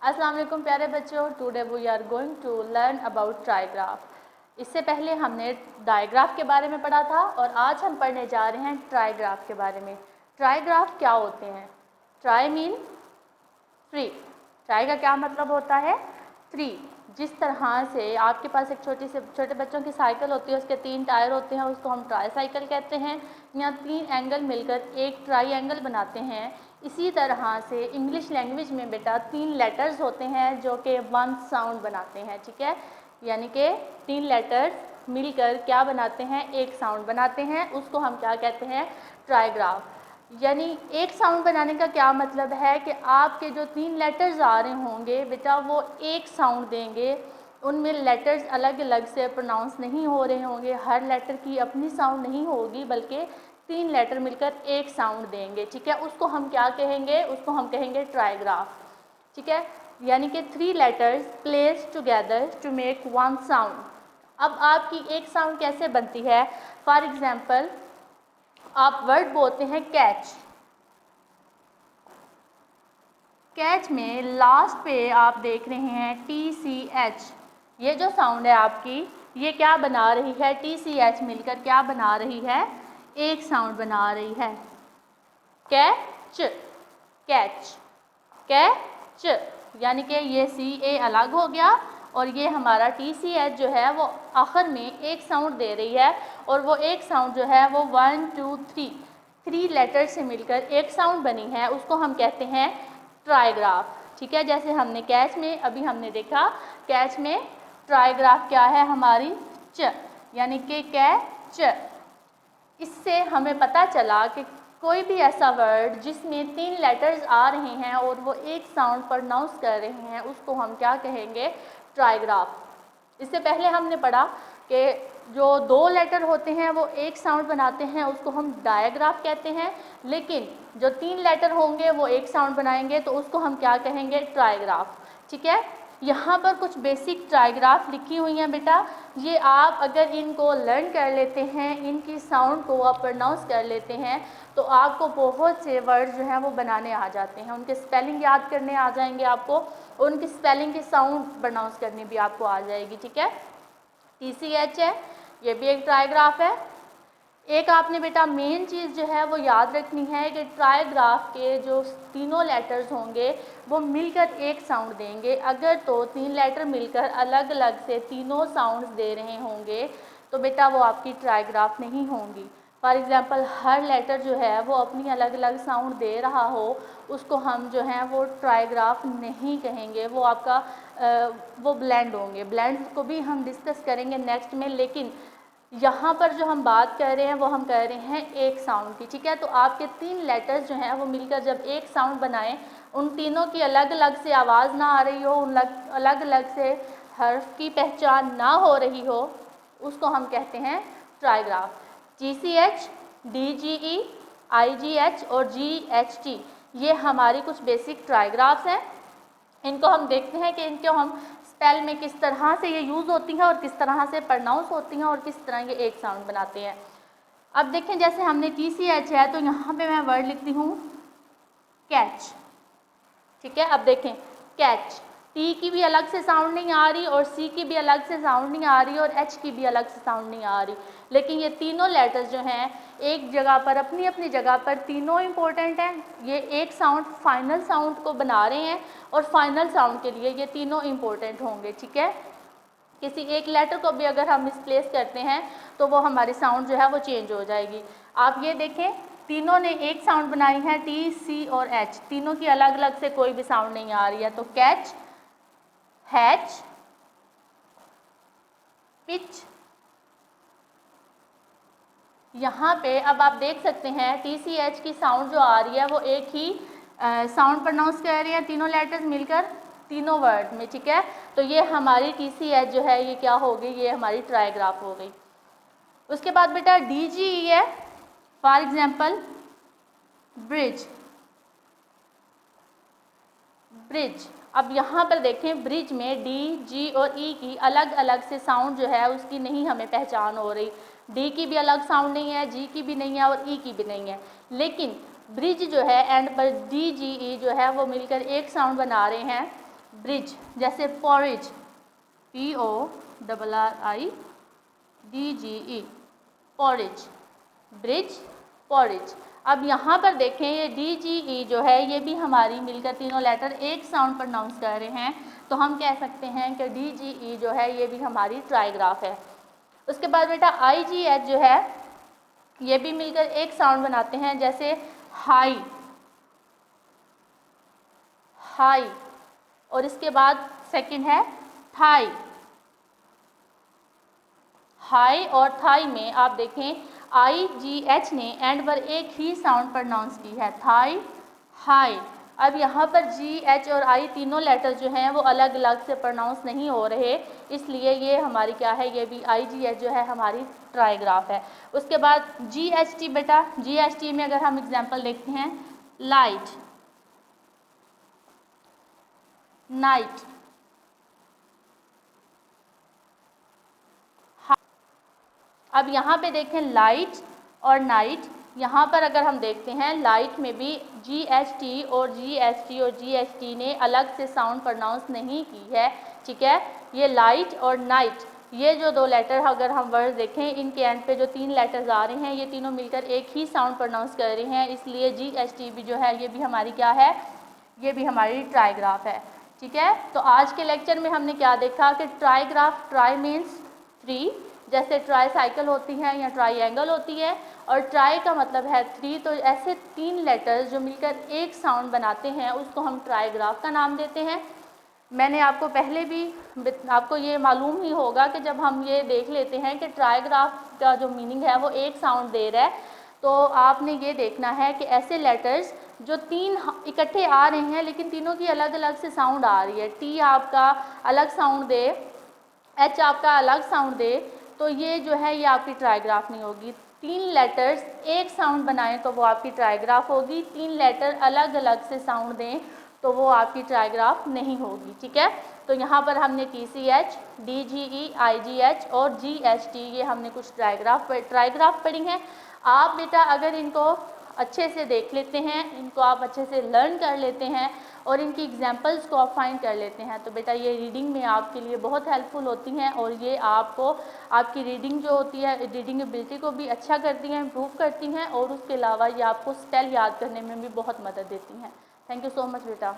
अस्सलाम वालेकुम प्यारे बच्चों, today we are going to learn about trigraph. इससे पहले हमने डायग्राफ के बारे में पढ़ा था और आज हम पढ़ने जा रहे हैं ट्राईग्राफ के बारे में। ट्राईग्राफ क्या होते हैं? Try mean three. ट्राई का क्या मतलब होता है? थ्री। जिस तरह से आपके पास एक छोटे बच्चों की साइकिल होती है, उसके 3 टायर होते हैं, उसको हम ट्राई साइकिल कहते हैं, या 3 एंगल मिलकर एक ट्राई एंगल बनाते हैं। इसी तरह से इंग्लिश लैंग्वेज में बेटा 3 लेटर्स होते हैं जो कि 1 साउंड बनाते हैं, ठीक है। यानी कि 3 लेटर्स मिलकर क्या बनाते हैं? एक साउंड बनाते हैं। उसको हम क्या कहते हैं? ट्राईग्राफ। यानी एक साउंड बनाने का क्या मतलब है कि आपके जो 3 लेटर्स आ रहे होंगे बेटा वो एक साउंड देंगे। उनमें लेटर्स अलग अलग से प्रोनाउंस नहीं हो रहे होंगे, हर लेटर की अपनी साउंड नहीं होगी, बल्कि 3 लेटर मिलकर एक साउंड देंगे, ठीक है। उसको हम क्या कहेंगे? उसको हम कहेंगे ट्राईग्राफ, ठीक है। यानी कि 3 letters placed together to make 1 sound. अब आपकी एक साउंड कैसे बनती है? फॉर एग्जाम्पल आप वर्ड बोलते हैं कैच। कैच में लास्ट पे आप देख रहे हैं TCH। ये जो साउंड है आपकी, ये क्या बना रही है? TCH मिलकर क्या बना रही है? एक साउंड बना रही है, कैच। Catch catch. यानी कि ये CA अलग हो गया और ये हमारा TCH जो है वो आखिर में एक साउंड दे रही है, और वो एक साउंड जो है वो 1 2 3 लेटर से मिलकर एक साउंड बनी है, उसको हम कहते हैं ट्राईग्राफ, ठीक है। जैसे हमने कैच में अभी हमने देखा, कैच में ट्राईग्राफ क्या है हमारी? च, यानी कि कैच। इससे हमें पता चला कि कोई भी ऐसा वर्ड जिसमें 3 लेटर्स आ रहे हैं और वो एक साउंड प्रोनाउंस कर रहे हैं, उसको हम क्या कहेंगे? ट्राईग्राफ। इससे पहले हमने पढ़ा कि जो 2 लेटर होते हैं वो एक साउंड बनाते हैं, उसको हम डायग्राफ कहते हैं, लेकिन जो 3 लेटर होंगे वो एक साउंड बनाएंगे तो उसको हम क्या कहेंगे? ट्राईग्राफ, ठीक है। यहाँ पर कुछ बेसिक ट्राईग्राफ लिखी हुई हैं बेटा। ये आप अगर इनको लर्न कर लेते हैं, इनकी साउंड को आप प्रोनाउंस कर लेते हैं, तो आपको बहुत से वर्ड जो हैं वो बनाने आ जाते हैं। उनके स्पेलिंग याद करने आ जाएंगे आपको, उनकी स्पेलिंग की साउंड प्रोनाउंस करनी भी आपको आ जाएगी, ठीक है। TCH है, ये भी एक ट्राईग्राफ है। एक आपने बेटा मेन चीज़ जो है वो याद रखनी है कि ट्राईग्राफ के जो तीनों लेटर्स होंगे वो मिलकर एक साउंड देंगे। अगर तो 3 लेटर मिलकर अलग अलग से तीनों साउंड्स दे रहे होंगे तो बेटा वो आपकी ट्राईग्राफ नहीं होंगी। फॉर एग्ज़ाम्पल हर लेटर जो है वो अपनी अलग अलग साउंड दे रहा हो, उसको हम जो है वो ट्राईग्राफ नहीं कहेंगे, वो आपका वो ब्लेंड होंगे। ब्लेंड को भी हम डिस्कस करेंगे नेक्स्ट में, लेकिन यहाँ पर जो हम बात कर रहे हैं वो हम कह रहे हैं एक साउंड की, ठीक है। तो आपके 3 लेटर्स जो हैं वो मिलकर जब एक साउंड बनाएं, उन तीनों की अलग अलग से आवाज़ ना आ रही हो, उन अलग अलग से हर्फ की पहचान ना हो रही हो, उसको हम कहते हैं ट्राईग्राफ। TCH, DGE, IGH और GHT ये हमारी कुछ बेसिक ट्राईग्राफ्स हैं। इनको हम देखते हैं कि इनको हम स्पेल में किस तरह से ये यूज़ होती हैं और किस तरह से प्रोनाउंस होती हैं और किस तरह ये एक साउंड बनाते हैं। अब देखें, जैसे हमने TCH है तो यहाँ पे मैं वर्ड लिखती हूँ कैच, ठीक है। अब देखें कैच, T की भी अलग से साउंड नहीं आ रही और C की भी अलग से साउंड नहीं आ रही और H की भी अलग से साउंड नहीं आ रही, लेकिन ये तीनों लेटर्स जो हैं एक जगह पर अपनी अपनी जगह पर तीनों इम्पोर्टेंट हैं। ये एक साउंड फाइनल साउंड को बना रहे हैं और फाइनल साउंड के लिए ये तीनों इम्पोर्टेंट होंगे, ठीक है। किसी एक लेटर को भी अगर हम मिसप्लेस करते हैं तो वो हमारी साउंड जो है वो चेंज हो जाएगी। आप ये देखें, तीनों ने एक साउंड बनाई है, T, C और H, तीनों की अलग अलग से कोई भी साउंड नहीं आ रही है। तो कैच, हैच, पिच। यहाँ पे अब आप देख सकते हैं TCH की साउंड जो आ रही है वो एक ही साउंड प्रोनाउंस कर रही है, तीनों लेटर्स मिलकर तीनों वर्ड में, ठीक है। तो ये हमारी TCH जो है ये क्या हो गई? ये हमारी ट्राईग्राफ हो गई। उसके बाद बेटा DGE है, फॉर एग्जाम्पल ब्रिज। ब्रिज, अब यहाँ पर देखें ब्रिज में D, G और E की अलग अलग से साउंड जो है उसकी नहीं हमें पहचान हो रही। D की भी अलग साउंड नहीं है, G की भी नहीं है और E की भी नहीं है, लेकिन ब्रिज जो है एंड पर DGE जो है वो मिलकर एक साउंड बना रहे हैं। ब्रिज, जैसे porridge, PORRIDGE, porridge, bridge, porridge. अब यहाँ पर देखें ये DGE जो है ये भी हमारी मिलकर तीनों लेटर एक साउंड प्रोनाउंस कर रहे हैं, तो हम कह सकते हैं कि DGE जो है ये भी हमारी ट्राइग्राफ है। उसके बाद बेटा IGH जो है ये भी मिलकर एक साउंड बनाते हैं, जैसे हाई, हाई, और इसके बाद सेकंड है थाई। हाई और थाई में आप देखें IGH ने एंड पर एक ही साउंड प्रोनाउंस की है, थाई, हाई। अब यहाँ पर GH और I तीनों लेटर जो हैं वो अलग अलग से प्रोनाउंस नहीं हो रहे, इसलिए ये हमारी क्या है, ये भी IGH जो है हमारी ट्राइग्राफ है। उसके बाद GHT बेटा, GHT में अगर हम एग्जांपल देखते हैं, लाइट, नाइट, अब यहाँ पे देखें लाइट और नाइट, यहाँ पर अगर हम देखते हैं लाइट में भी GHT और GHT ने अलग से साउंड प्रोनाउंस नहीं की है, ठीक है। ये लाइट और नाइट, ये जो दो लेटर अगर हम वर्ड देखें इनके एंड पे जो तीन लेटर्स आ रहे हैं ये तीनों मिलकर एक ही साउंड प्रोनाउंस कर रहे हैं, इसलिए GHT भी जो है ये भी हमारी क्या है, ये भी हमारी ट्राइग्राफ है, ठीक है। तो आज के लेक्चर में हमने क्या देखा कि ट्राइग्राफ, ट्राई मीन्स थ्री, जैसे ट्राई साइकिल होती है या ट्राइंगल होती है, और ट्राई का मतलब है थ्री, तो ऐसे तीन लेटर्स जो मिलकर एक साउंड बनाते हैं उसको हम ट्राइग्राफ का नाम देते हैं। मैंने आपको पहले भी, आपको ये मालूम ही होगा कि जब हम ये देख लेते हैं कि ट्राइग्राफ का जो मीनिंग है वो एक साउंड दे रहा है, तो आपने ये देखना है कि ऐसे लेटर्स जो तीन इकट्ठे आ रहे हैं लेकिन तीनों की अलग अलग से साउंड आ रही है, टी आपका अलग साउंड दे, एच आपका अलग साउंड दे, तो ये जो है ये आपकी ट्राइग्राफ नहीं होगी। तीन लेटर्स एक साउंड बनाएं तो वो आपकी ट्राइग्राफ होगी, तीन लेटर अलग अलग से साउंड दें तो वो आपकी ट्राइग्राफ नहीं होगी, ठीक है। तो यहाँ पर हमने TCH, DGE, IGH और GHT ये हमने कुछ ट्राइग्राफ पढ़ी हैं। आप बेटा अगर इनको अच्छे से देख लेते हैं, इनको आप अच्छे से लर्न कर लेते हैं और इनकी एग्जांपल्स को आप फाइंड कर लेते हैं, तो बेटा ये रीडिंग में आपके लिए बहुत हेल्पफुल होती हैं और ये आपको आपकी रीडिंग जो होती है, रीडिंग एबिलिटी को भी अच्छा करती हैं, इम्प्रूव करती हैं, और उसके अलावा ये आपको स्पेल याद करने में भी बहुत मदद देती हैं। थैंक यू सो मच बेटा।